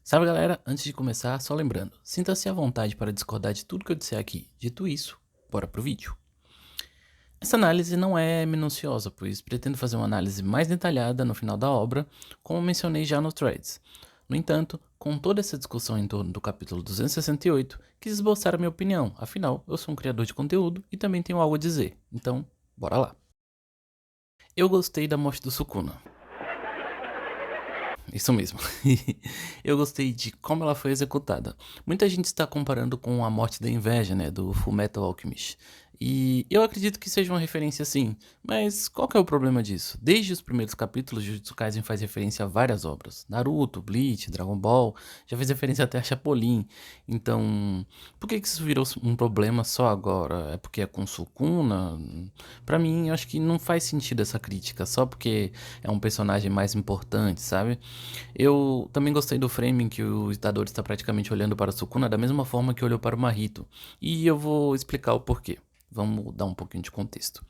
Salve galera, antes de começar, só lembrando, sinta-se à vontade para discordar de tudo que eu disser aqui. Dito isso, bora pro vídeo. Essa análise não é minuciosa, pois pretendo fazer uma análise mais detalhada no final da obra, como mencionei já no Threads. No entanto, com toda essa discussão em torno do capítulo 268, quis esboçar a minha opinião, afinal, eu sou um criador de conteúdo e também tenho algo a dizer, então, bora lá. Eu gostei da morte do Sukuna. Isso mesmo. Eu gostei de como ela foi executada. Muita gente está comparando com a morte da inveja, né, do Fullmetal Alchemist. E eu acredito que seja uma referência sim, mas qual que é o problema disso? Desde os primeiros capítulos, Jujutsu Kaisen faz referência a várias obras. Naruto, Bleach, Dragon Ball, já fez referência até a Chapolin. Então, por que isso virou um problema só agora? É porque é com Sukuna? Pra mim, eu acho que não faz sentido essa crítica, só porque é um personagem mais importante, sabe? Eu também gostei do framing que o Itadori está praticamente olhando para o Sukuna da mesma forma que olhou para o Mahito. E eu vou explicar o porquê. Vamos dar um pouquinho de contexto.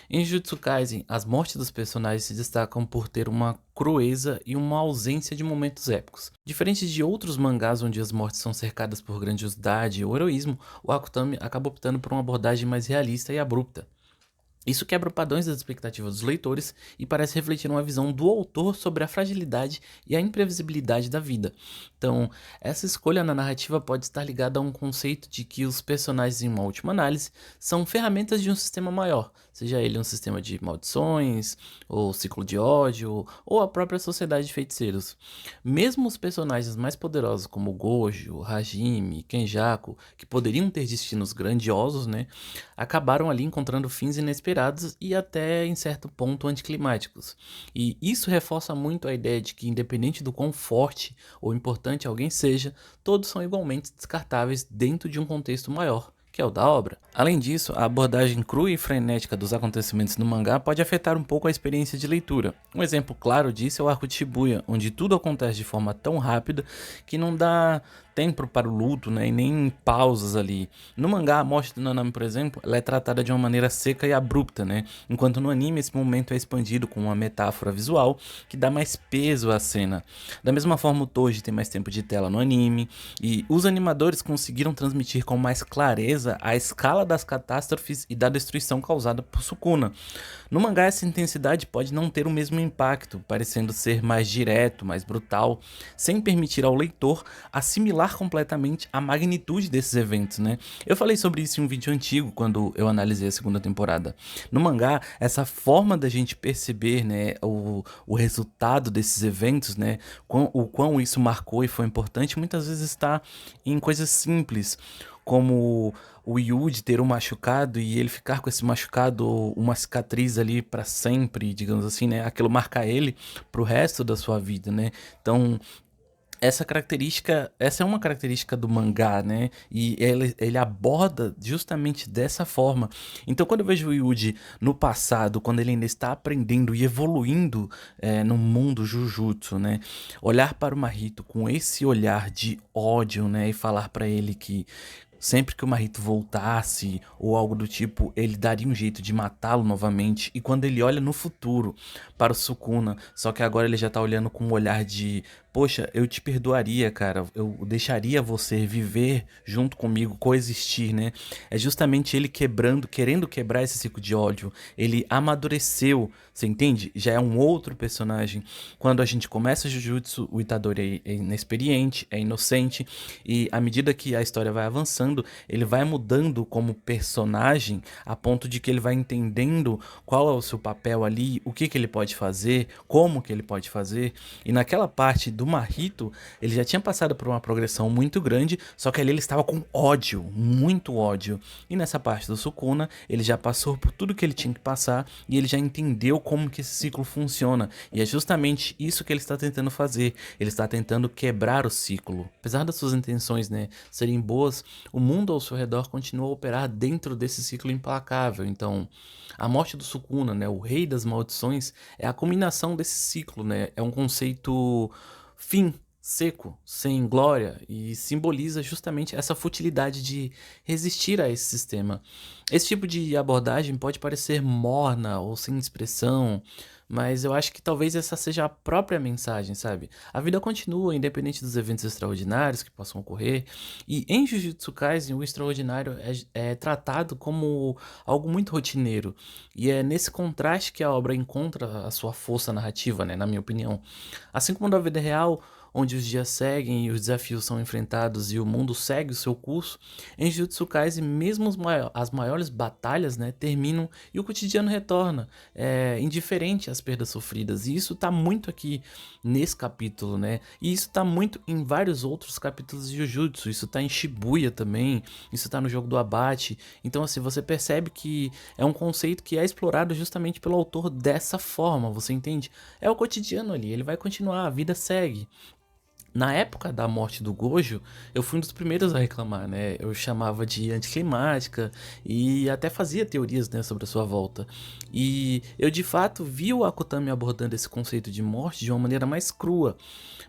Em Jujutsu Kaisen, as mortes dos personagens se destacam por ter uma crueza e uma ausência de momentos épicos. Diferente de outros mangás onde as mortes são cercadas por grandiosidade ou heroísmo, o Akutami acaba optando por uma abordagem mais realista e abrupta. Isso quebra padrões das expectativas dos leitores e parece refletir uma visão do autor sobre a fragilidade e a imprevisibilidade da vida. Então, essa escolha na narrativa pode estar ligada a um conceito de que os personagens, em uma última análise, são ferramentas de um sistema maior, seja ele um sistema de maldições, ou ciclo de ódio, ou a própria sociedade de feiticeiros. Mesmo os personagens mais poderosos, como Gojo, Hajime, Kenjaku, que poderiam ter destinos grandiosos, né? Acabaram ali encontrando fins inesperados e até em certo ponto anticlimáticos. E isso reforça muito a ideia de que, independente do quão forte ou importante alguém seja, todos são igualmente descartáveis dentro de um contexto maior, que é o da obra. Além disso, a abordagem crua e frenética dos acontecimentos no mangá pode afetar um pouco a experiência de leitura. Um exemplo claro disso é o arco de Shibuya, onde tudo acontece de forma tão rápida que não dá tempo para o luto, né, e nem pausas ali. No mangá, a morte do Nanami, por exemplo, ela é tratada de uma maneira seca e abrupta, né, enquanto no anime esse momento é expandido com uma metáfora visual que dá mais peso à cena. Da mesma forma, o Toji tem mais tempo de tela no anime, e os animadores conseguiram transmitir com mais clareza a escala das catástrofes e da destruição causada por Sukuna. No mangá, essa intensidade pode não ter o mesmo impacto, parecendo ser mais direto, mais brutal, sem permitir ao leitor assimilar completamente a magnitude desses eventos, né? Eu falei sobre isso em um vídeo antigo, quando eu analisei a segunda temporada. No mangá, essa forma da gente perceber, né, o resultado desses eventos, né, o quão isso marcou e foi importante, muitas vezes está em coisas simples, como o Yuji ter um machucado e ele ficar com esse machucado, uma cicatriz ali pra sempre, digamos assim, né? Aquilo marcar ele pro resto da sua vida, né? Então, essa é uma característica do mangá, né? E ele aborda justamente dessa forma. Então, quando eu vejo o Yuji no passado, quando ele ainda está aprendendo e evoluindo no mundo Jujutsu, né? Olhar para o Mahito com esse olhar de ódio, né? E falar para ele que sempre que o Mahito voltasse ou algo do tipo, ele daria um jeito de matá-lo novamente. E quando ele olha no futuro para o Sukuna, só que agora ele já tá olhando com um olhar de: poxa, eu te perdoaria, cara. Eu deixaria você viver junto comigo, coexistir, né? É justamente ele quebrando, querendo quebrar esse ciclo de ódio. Ele amadureceu, você entende? Já é um outro personagem. Quando a gente começa Jujutsu, o Itadori é inexperiente, é inocente, e à medida que a história vai avançando, ele vai mudando como personagem, a ponto de que ele vai entendendo qual é o seu papel ali, o que que ele pode fazer, como que ele pode fazer. E naquela parte do Mahito, ele já tinha passado por uma progressão muito grande, só que ali ele estava com ódio, muito ódio. E nessa parte do Sukuna, ele já passou por tudo que ele tinha que passar e ele já entendeu como que esse ciclo funciona. E é justamente isso que ele está tentando fazer. Ele está tentando quebrar o ciclo. Apesar das suas intenções, né, serem boas, o mundo ao seu redor continua a operar dentro desse ciclo implacável. Então, a morte do Sukuna, né, o rei das maldições, é a culminação desse ciclo, né? É um conceito fim, seco, sem glória, e simboliza justamente essa futilidade de resistir a esse sistema. Esse tipo de abordagem pode parecer morna ou sem expressão, Mas eu acho que talvez essa seja a própria mensagem, sabe? A vida continua, independente dos eventos extraordinários que possam ocorrer. E em Jujutsu Kaisen, o extraordinário é tratado como algo muito rotineiro. E é nesse contraste que a obra encontra a sua força narrativa, né? Na minha opinião. Assim como na vida real, onde os dias seguem e os desafios são enfrentados e o mundo segue o seu curso, em Jujutsu Kaisen, mesmo as maiores batalhas, né, terminam e o cotidiano retorna, indiferente às perdas sofridas. E isso tá muito aqui nesse capítulo, né? E isso tá muito em vários outros capítulos de Jujutsu. Isso tá em Shibuya também, isso tá no jogo do abate. Então, assim, você percebe que é um conceito que é explorado justamente pelo autor dessa forma, você entende? É o cotidiano ali, ele vai continuar, a vida segue. Na época da morte do Gojo, eu fui um dos primeiros a reclamar, né? Eu chamava de anticlimática e até fazia teorias, né, sobre a sua volta. E eu de fato vi o Akutami abordando esse conceito de morte de uma maneira mais crua,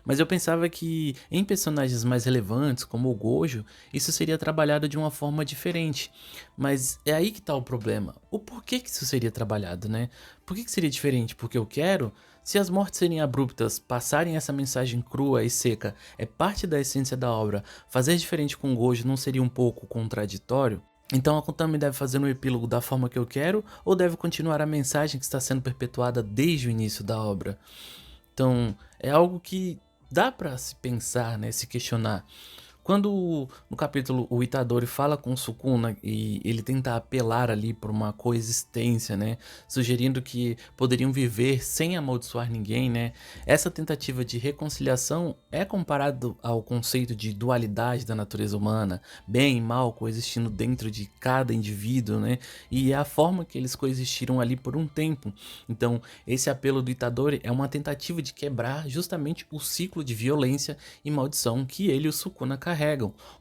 mas eu pensava que em personagens mais relevantes, como o Gojo, isso seria trabalhado de uma forma diferente. Mas é aí que tá o problema. O porquê que isso seria trabalhado, né? Por que seria diferente? Porque eu quero? Se as mortes serem abruptas, passarem essa mensagem crua e seca é parte da essência da obra, fazer diferente com Gojo não seria um pouco contraditório? Então a Kontami deve fazer um epílogo da forma que eu quero ou deve continuar a mensagem que está sendo perpetuada desde o início da obra? Então é algo que dá pra se pensar, né, se questionar. Quando no capítulo o Itadori fala com o Sukuna e ele tenta apelar ali por uma coexistência, né, sugerindo que poderiam viver sem amaldiçoar ninguém, né, essa tentativa de reconciliação é comparado ao conceito de dualidade da natureza humana, bem e mal coexistindo dentro de cada indivíduo, né, e é a forma que eles coexistiram ali por um tempo. Então, esse apelo do Itadori é uma tentativa de quebrar justamente o ciclo de violência e maldição que ele e o Sukuna carregam,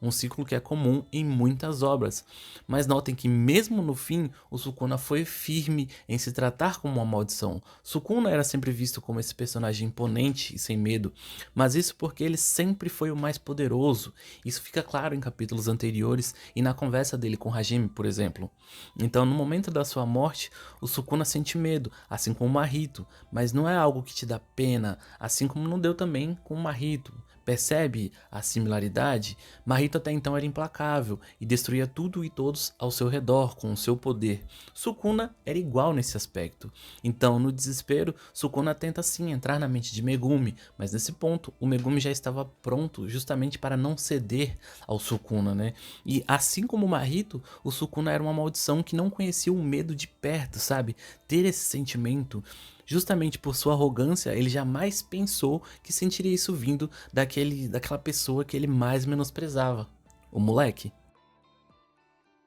um ciclo que é comum em muitas obras. Mas notem que mesmo no fim, o Sukuna foi firme em se tratar como uma maldição. Sukuna era sempre visto como esse personagem imponente e sem medo, mas isso porque ele sempre foi o mais poderoso. Isso fica claro em capítulos anteriores e na conversa dele com Hajime, por exemplo. Então, no momento da sua morte, o Sukuna sente medo, assim como o Mahito, mas não é algo que te dá pena, assim como não deu também com o Mahito. Percebe a similaridade? Mahito até então era implacável e destruía tudo e todos ao seu redor com o seu poder. Sukuna era igual nesse aspecto. Então, no desespero, Sukuna tenta sim entrar na mente de Megumi, mas nesse ponto, o Megumi já estava pronto justamente para não ceder ao Sukuna, né? E assim como o Mahito, o Sukuna era uma maldição que não conhecia o medo de perto, sabe? Ter esse sentimento. Justamente por sua arrogância, ele jamais pensou que sentiria isso vindo daquela pessoa que ele mais menosprezava, o moleque.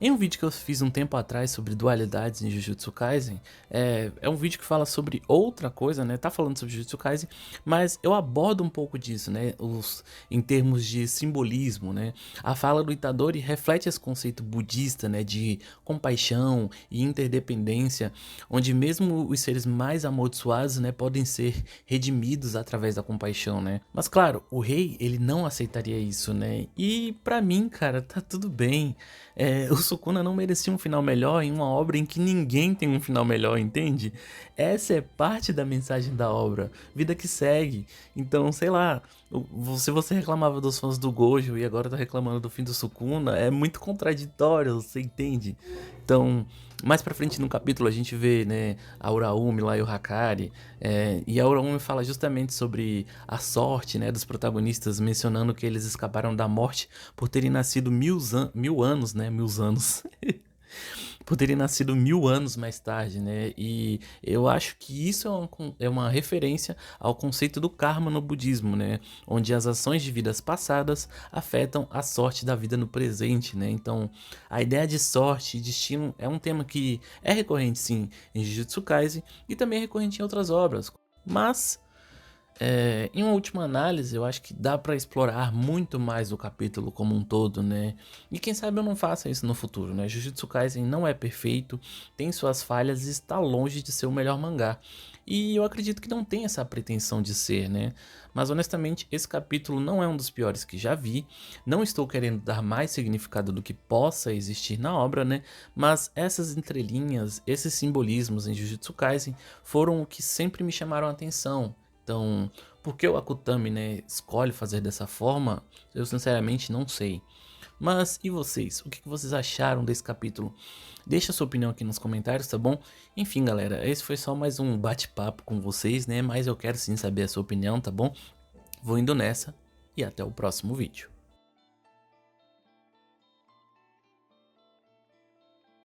Em um vídeo que eu fiz um tempo atrás sobre dualidades em Jujutsu Kaisen, é um vídeo que fala sobre outra coisa, né? Tá falando sobre Jujutsu Kaisen, mas eu abordo um pouco disso, né? Em termos de simbolismo, né? A fala do Itadori reflete esse conceito budista, né? De compaixão e interdependência, onde mesmo os seres mais amaldiçoados, né? Podem ser redimidos através da compaixão, né? Mas claro, o rei, ele não aceitaria isso, né? E pra mim, cara, tá tudo bem. O Sukuna não merecia um final melhor em uma obra em que ninguém tem um final melhor, entende? Essa é parte da mensagem da obra, vida que segue. Então, sei lá, se você reclamava dos fãs do Gojo e agora tá reclamando do fim do Sukuna, é muito contraditório, você entende? Então, mais pra frente no capítulo a gente vê, né, a Uraumi lá e o Hakari, e a Uraumi fala justamente sobre a sorte, né, dos protagonistas, mencionando que eles escaparam da morte por terem nascido mil anos, né, mil anos, por terem nascido 1000 anos mais tarde, né? E eu acho que isso é uma referência ao conceito do karma no budismo, né? Onde as ações de vidas passadas afetam a sorte da vida no presente, né? Então, a ideia de sorte e destino é um tema que é recorrente, sim, em Jujutsu Kaisen e também é recorrente em outras obras. Mas em uma última análise, eu acho que dá pra explorar muito mais o capítulo como um todo, né? E quem sabe eu não faça isso no futuro, né? Jujutsu Kaisen não é perfeito, tem suas falhas e está longe de ser o melhor mangá. E eu acredito que não tem essa pretensão de ser, né? Mas honestamente, esse capítulo não é um dos piores que já vi. Não estou querendo dar mais significado do que possa existir na obra, né? Mas essas entrelinhas, esses simbolismos em Jujutsu Kaisen foram o que sempre me chamaram a atenção. Então, por que o Akutami, né, escolhe fazer dessa forma? Eu sinceramente não sei. Mas e vocês? O que vocês acharam desse capítulo? Deixa sua opinião aqui nos comentários, tá bom? Enfim, galera, esse foi só mais um bate-papo com vocês, né? Mas eu quero sim saber a sua opinião, tá bom? Vou indo nessa e até o próximo vídeo.